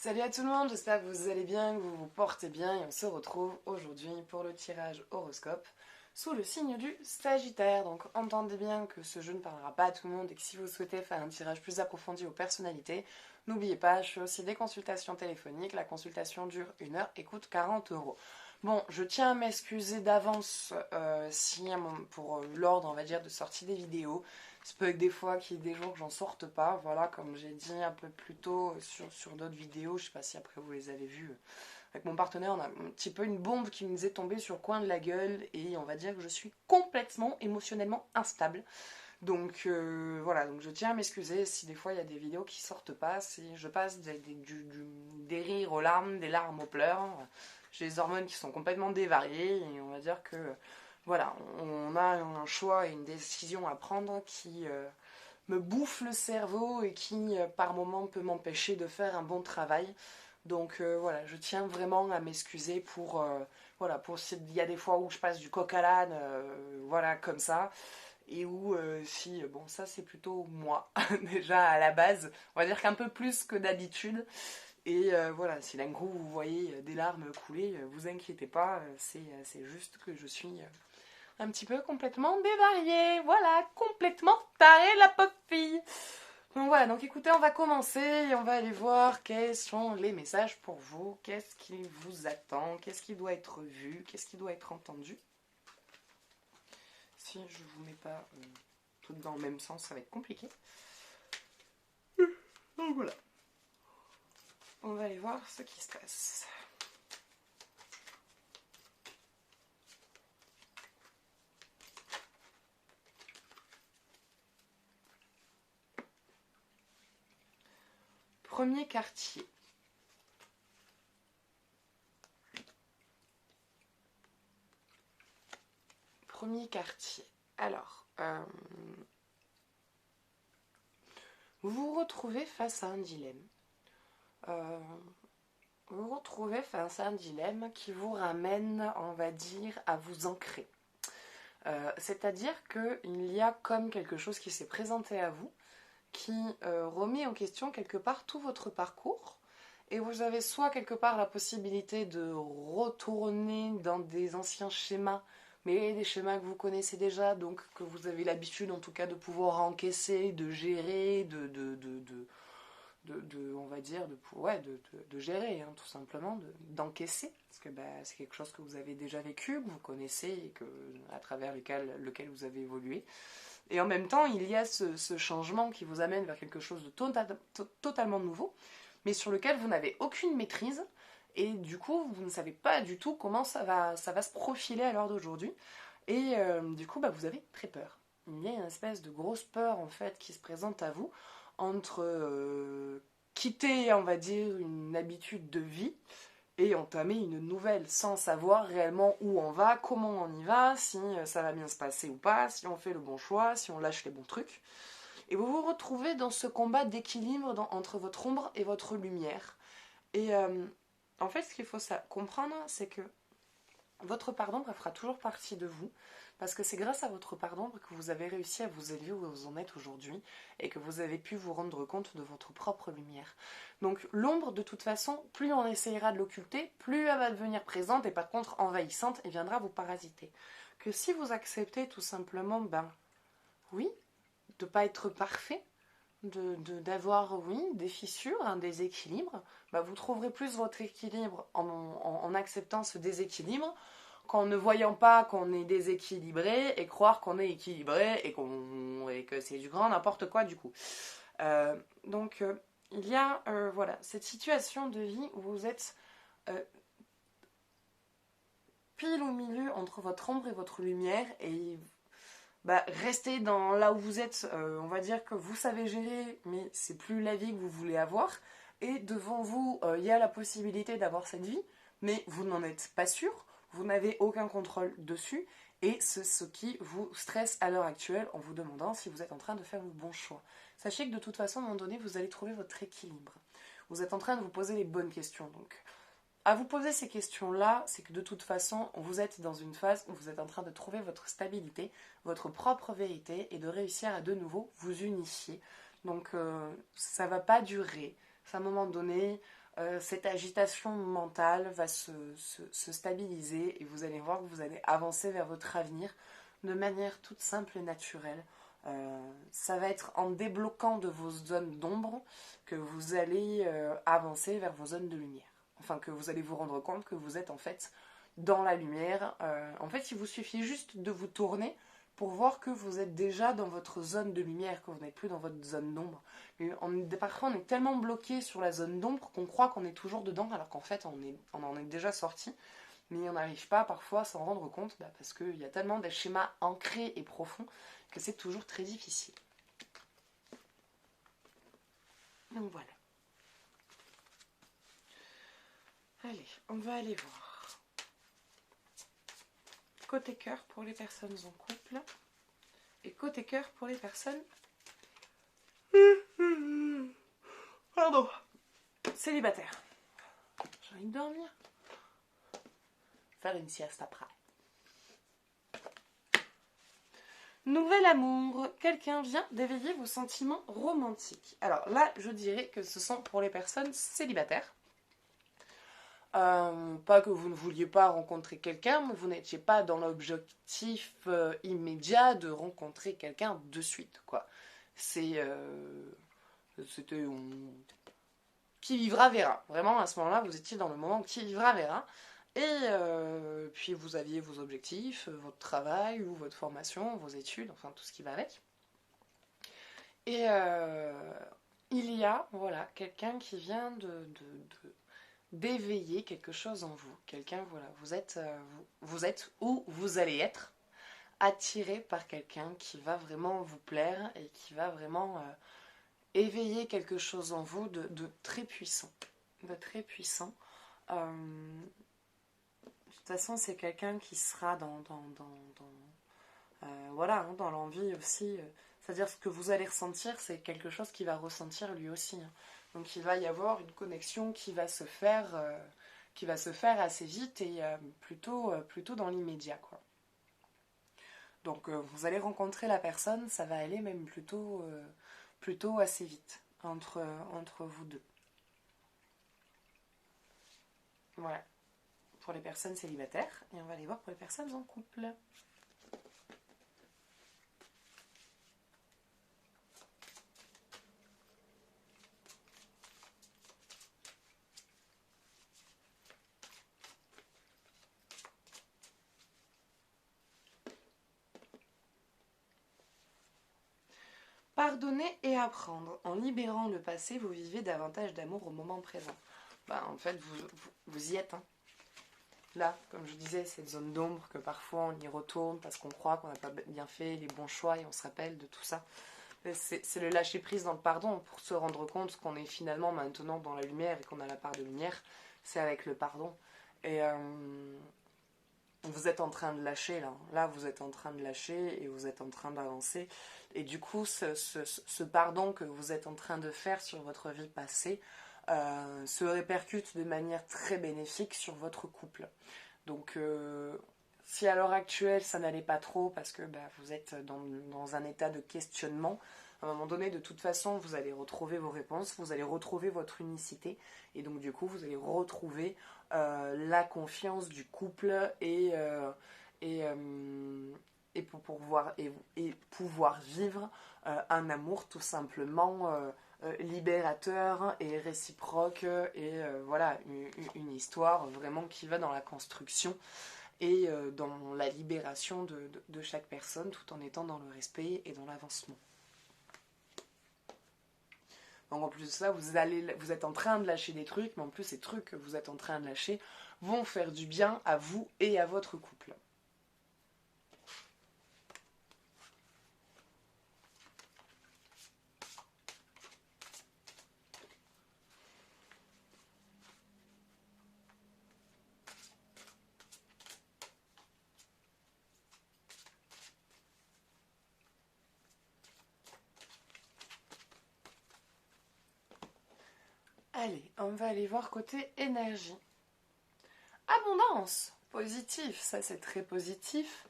Salut à tout le monde, j'espère que vous allez bien, que vous vous portez bien et on se retrouve aujourd'hui pour le tirage horoscope sous le signe du Sagittaire. Donc entendez bien que ce jeu ne parlera pas à tout le monde et que si vous souhaitez faire un tirage plus approfondi aux personnalités, n'oubliez pas, je fais aussi des consultations téléphoniques, la consultation dure 1 heure et coûte 40 €. Bon, je tiens à m'excuser d'avance pour l'ordre, on va dire, de sortie des vidéos. Ça peut être des fois qu'il y ait des jours que j'en sorte pas, voilà, comme j'ai dit un peu plus tôt sur d'autres vidéos, je sais pas si après vous les avez vues. Avec mon partenaire, on a un petit peu une bombe qui nous est tombée sur le coin de la gueule et on va dire que je suis complètement émotionnellement instable. Donc voilà, donc je tiens à m'excuser si des fois il y a des vidéos qui sortent pas, si je passe des rires aux larmes, des larmes aux pleurs. J'ai les hormones qui sont complètement dévariées et on va dire que voilà, on a un choix et une décision à prendre qui me bouffe le cerveau et qui par moment peut m'empêcher de faire un bon travail. Donc voilà, je tiens vraiment à m'excuser voilà, pour s'il y a des fois où je passe du coq à l'âne, voilà, comme ça, et où si, bon, ça c'est plutôt moi, déjà à la base, on va dire qu'un peu plus que d'habitude. Et voilà, si d'un coup vous voyez des larmes couler, vous inquiétez pas, c'est juste que je suis un petit peu complètement dévariée. Voilà, complètement tarée la pauvre fille. Donc voilà, donc écoutez, on va commencer et on va aller voir quels sont les messages pour vous, qu'est-ce qui vous attend, qu'est-ce qui doit être vu, qu'est-ce qui doit être entendu. Si je vous mets pas toutes dans le même sens, ça va être compliqué. Donc voilà, on va aller voir ce qui se passe. Premier quartier. Premier quartier. Alors, vous vous retrouvez face à un dilemme. Vous vous retrouvez face à un dilemme qui vous ramène, on va dire, à vous ancrer. C'est-à-dire qu'il y a comme quelque chose qui s'est présenté à vous, qui remet en question quelque part tout votre parcours. Et vous avez soit quelque part la possibilité de retourner dans des anciens schémas, mais des schémas que vous connaissez déjà, donc que vous avez l'habitude en tout cas de pouvoir encaisser, de gérer, on va dire, de gérer, hein, tout simplement, d'encaisser, parce que bah, c'est quelque chose que vous avez déjà vécu, que vous connaissez et à travers lequel vous avez évolué. Et en même temps, il y a ce changement qui vous amène vers quelque chose de totalement nouveau, mais sur lequel vous n'avez aucune maîtrise, et du coup, vous ne savez pas du tout comment ça va se profiler à l'heure d'aujourd'hui. Et du coup, bah, vous avez très peur. Il y a une espèce de grosse peur, en fait, qui se présente à vous, entre quitter, on va dire, une habitude de vie, et entamer une nouvelle sans savoir réellement où on va, comment on y va, si ça va bien se passer ou pas, si on fait le bon choix, si on lâche les bons trucs. Et vous vous retrouvez dans ce combat d'équilibre entre votre ombre et votre lumière. Et en fait, ce qu'il faut comprendre, c'est que votre part d'ombre fera toujours partie de vous, parce que c'est grâce à votre part d'ombre que vous avez réussi à vous élever où vous en êtes aujourd'hui, et que vous avez pu vous rendre compte de votre propre lumière. Donc l'ombre, de toute façon, plus on essayera de l'occulter, plus elle va devenir présente, et par contre envahissante, et viendra vous parasiter. Que si vous acceptez tout simplement, ben oui, de ne pas être parfait, d'avoir, oui, des fissures, un déséquilibre, bah, vous trouverez plus votre équilibre en acceptant ce déséquilibre qu'en ne voyant pas qu'on est déséquilibré et croire qu'on est équilibré et que c'est du grand n'importe quoi du coup. Donc il y a voilà, cette situation de vie où vous êtes pile au milieu entre votre ombre et votre lumière et bah, restez dans là où vous êtes, on va dire que vous savez gérer, mais c'est plus la vie que vous voulez avoir. Et devant vous, il y a la possibilité d'avoir cette vie, mais vous n'en êtes pas sûr, vous n'avez aucun contrôle dessus, et c'est ce qui vous stresse à l'heure actuelle en vous demandant si vous êtes en train de faire le bon choix. Sachez que de toute façon, à un moment donné, vous allez trouver votre équilibre. Vous êtes en train de vous poser les bonnes questions, donc à vous poser ces questions-là, c'est que de toute façon, vous êtes dans une phase où vous êtes en train de trouver votre stabilité, votre propre vérité et de réussir à de nouveau vous unifier. Donc ça ne va pas durer. À un moment donné, cette agitation mentale va se stabiliser et vous allez voir que vous allez avancer vers votre avenir de manière toute simple et naturelle. Ça va être en débloquant de vos zones d'ombre que vous allez avancer vers vos zones de lumière. Enfin, que vous allez vous rendre compte que vous êtes en fait dans la lumière. En fait, il vous suffit juste de vous tourner pour voir que vous êtes déjà dans votre zone de lumière, que vous n'êtes plus dans votre zone d'ombre. Parfois, on est tellement bloqué sur la zone d'ombre qu'on croit qu'on est toujours dedans, alors qu'en fait, on en est déjà sorti. Mais on n'arrive pas parfois à s'en rendre compte parce qu'il y a tellement des schémas ancrés et profonds que c'est toujours très difficile. Donc voilà. Allez, on va aller voir. Côté cœur pour les personnes en couple et côté cœur pour les personnes pardon, célibataires. J'ai envie de dormir. Faire une sieste après. Nouvel amour. Quelqu'un vient d'éveiller vos sentiments romantiques. Alors là, je dirais que ce sont pour les personnes célibataires. Pas que vous ne vouliez pas rencontrer quelqu'un, mais vous n'étiez pas dans l'objectif immédiat de rencontrer quelqu'un de suite, quoi. C'était qui vivra verra. Vraiment, à ce moment-là, vous étiez dans le moment qui vivra verra. Et puis vous aviez vos objectifs, votre travail ou votre formation, vos études, enfin tout ce qui va avec. Et il y a, voilà, quelqu'un qui vient d'éveiller quelque chose en vous. Quelqu'un, voilà, vous êtes où vous allez être attiré par quelqu'un qui va vraiment vous plaire et qui va vraiment éveiller quelque chose en vous de très puissant. De très puissant. De toute façon, c'est quelqu'un qui sera voilà, hein, dans l'envie aussi. C'est-à-dire ce que vous allez ressentir, c'est quelque chose qu'il va ressentir lui aussi. Hein. Donc il va y avoir une connexion qui va se faire assez vite et plutôt dans l'immédiat, quoi. Donc vous allez rencontrer la personne, ça va aller même plutôt assez vite entre vous deux. Voilà. Pour les personnes célibataires. Et on va aller voir pour les personnes en couple. Pardonner et apprendre. En libérant le passé, vous vivez davantage d'amour au moment présent. En fait, vous y êtes. Hein. Là, comme je disais, cette zone d'ombre que parfois on y retourne parce qu'on croit qu'on n'a pas bien fait les bons choix et on se rappelle de tout ça. C'est le lâcher prise dans le pardon pour se rendre compte qu'on est finalement maintenant dans la lumière et qu'on a la part de lumière. C'est avec le pardon. Et vous êtes en train de lâcher là. Là, vous êtes en train de lâcher et vous êtes en train d'avancer. Et du coup, ce pardon que vous êtes en train de faire sur votre vie passée se répercute de manière très bénéfique sur votre couple. Donc, si à l'heure actuelle ça n'allait pas trop parce que vous êtes dans un état de questionnement, à un moment donné, de toute façon, vous allez retrouver vos réponses, vous allez retrouver votre unicité, et donc du coup, vous allez retrouver la confiance du couple pour pouvoir vivre un amour tout simplement libérateur et réciproque et voilà, une histoire vraiment qui va dans la construction et dans la libération de chaque personne tout en étant dans le respect et dans l'avancement. Donc en plus de ça, vous êtes en train de lâcher des trucs, mais en plus ces trucs que vous êtes en train de lâcher vont faire du bien à vous et à votre couple. Allez, on va aller voir côté énergie. Abondance, positif, ça c'est très positif.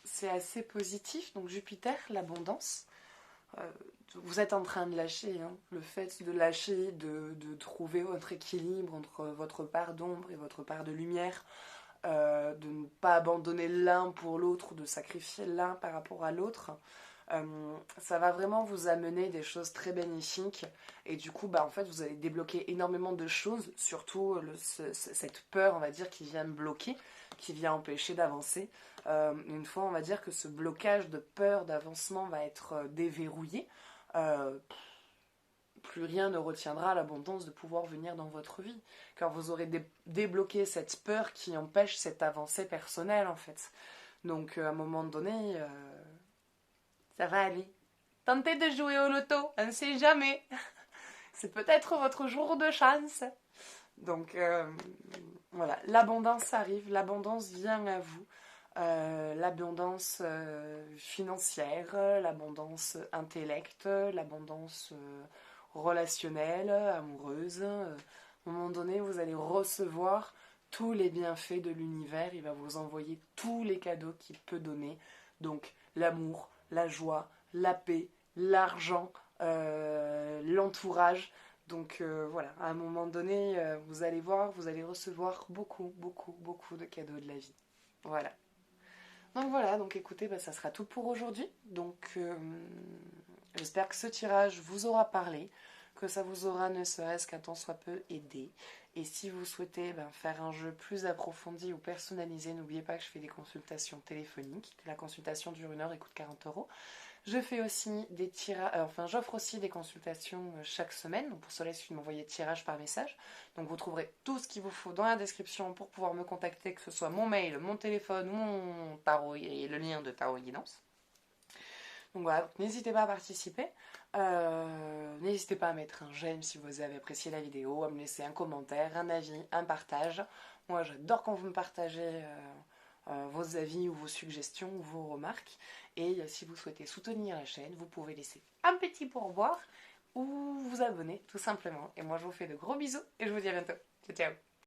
C'est assez positif, donc Jupiter, l'abondance. vous êtes en train de lâcher, hein. Le fait de lâcher, de trouver votre équilibre entre votre part d'ombre et votre part de lumière, de ne pas abandonner l'un pour l'autre, de sacrifier l'un par rapport à l'autre, ça va vraiment vous amener des choses très bénéfiques. Et du coup, en fait, vous allez débloquer énormément de choses, surtout cette peur, on va dire, qui vient me bloquer, qui vient empêcher d'avancer. Une fois, on va dire que ce blocage de peur d'avancement va être déverrouillé, euh, plus rien ne retiendra l'abondance de pouvoir venir dans votre vie. Car vous aurez débloqué cette peur qui empêche cette avancée personnelle, en fait. Donc, à un moment donné, ça va aller. Tentez de jouer au loto, on ne sait jamais. C'est peut-être votre jour de chance. Donc, voilà, l'abondance arrive, l'abondance vient à vous. L'abondance financière, l'abondance intellect, l'abondance relationnelle, amoureuse. À un moment donné, vous allez recevoir tous les bienfaits de l'univers. Il va vous envoyer tous les cadeaux qu'il peut donner. Donc l'amour, la joie, la paix, l'argent, l'entourage. Donc voilà, à un moment donné, vous allez voir, vous allez recevoir beaucoup, beaucoup, beaucoup de cadeaux de la vie. Voilà. Donc voilà, donc écoutez, ça sera tout pour aujourd'hui. Donc j'espère que ce tirage vous aura parlé, que ça vous aura ne serait-ce qu'un tant soit peu aidé. Et si vous souhaitez faire un jeu plus approfondi ou personnalisé, n'oubliez pas que je fais des consultations téléphoniques. La consultation dure 1 heure et coûte 40 €. Je fais aussi des tirages, j'offre aussi des consultations chaque semaine. Donc pour cela, il suffit de m'envoyer tirage par message. Donc vous trouverez tout ce qu'il vous faut dans la description pour pouvoir me contacter, que ce soit mon mail, mon téléphone, mon tarot et le lien de Tarot et Guidance. Donc voilà, n'hésitez pas à participer. N'hésitez pas à mettre un j'aime si vous avez apprécié la vidéo, à me laisser un commentaire, un avis, un partage. Moi j'adore quand vous me partagez vos avis ou vos suggestions ou vos remarques. Et si vous souhaitez soutenir la chaîne, vous pouvez laisser un petit pourboire ou vous abonner tout simplement. Et moi je vous fais de gros bisous et je vous dis à bientôt. Ciao ciao.